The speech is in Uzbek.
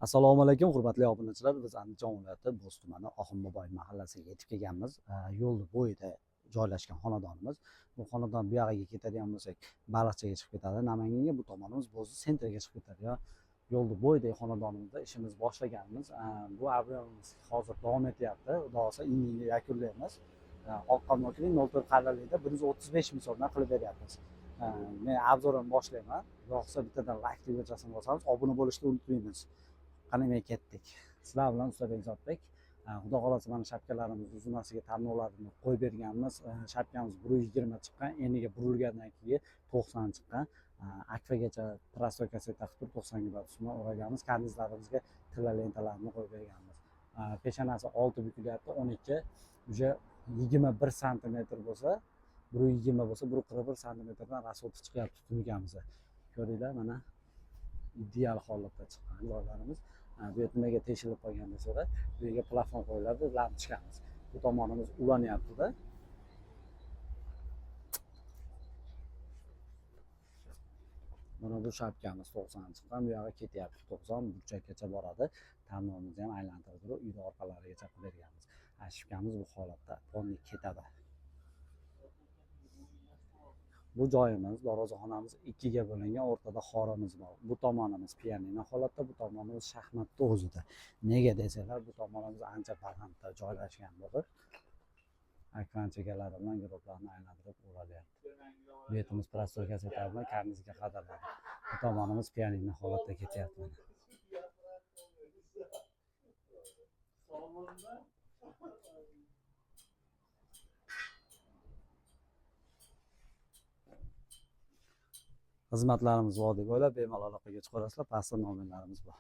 Assalomu alaykum, hurmatli obunachilar. Biz Andijon viloyati Bo'z tumani Oxunboboy mahallasiga yetib kelganmiz. Yo'l bo'yida joylashgan xonadonimiz. Bu xonadon bu yoqqa ketadigan bo'lsak, Baliqchiga chiqib ketadi. Namanganga bu tomonimiz Bo'zni sentriga chiqib ketadi. Yo'lni bo'yidagi xonadonimizda ishimiz boshlaganmiz. Bu abrimiz hozir davom etyapti. Xudo xolasa iyinga yakunlaymiz. Oqqon yoki 04 qallalikda 135 ming so'mdan qilib beryapmiz. Men obzorimni boshlayman. Xudo xolasa bittadan like tugmachasini bosamiz, obuna bo'lishni unutmaymiz. Qani men ketdik. Sizlar bilan Ustabek Zotbek. Xudo xolasa mana shapkalarimiz uzunasiga tanlovlarni qo'yib berganmiz. Shapkamiz 120 chiqqan, eniga burilgandan keyin 90 chiqqan. Akfagacha prostoykasi taqib 90 ga summa o'raganmiz. Karnizlarimizga tilla lentalarni qo'yib berganmiz. Peshanasi 6 bukilyapti, 12 уже 21 sm bo'lsa, 120 bo'lsa, 141 sm-dan rasxod chiqyapti tunukamizda. Ko'ringlar, mana ideal holatda chiqqan joylarimiz. Bu yerga teshilib qolgan bo'lsa-da, bu yerga plafon qo'yiladi, lampochkamiz. Bu tomonimiz ulanyapti-da. Mana bu shapkamiz 90 chiqqan, bu yoqqa ketyapti 90, burchakgacha boradi. Tanlovimizni ham aylantirib, uyda orqalarigacha qilib berganmiz. Shapkamiz bu holatda, polni ketadi. Bu joyimiz, darvozaxonamiz ikkiga bo'lingan, o'rtada xorimiz bor. Bu tomonimiz pianino holatda, bu tomonimiz shaxmatda o'zida. Nega desanglar, bu tomonimiz ancha balandda joylashgan bo'lib, ekran chegalari bilan guruhlarni aylantirib o'ralyapti. Bu yerimiz prostoykasi bilan karnizga qadaladi. Bu tomonimiz pianino holatda ketyapti. Xizmatlarimiz vodiy bo'ylab bemalol aloqaga chiqarasizlar. Pastda nomerlarimiz bor.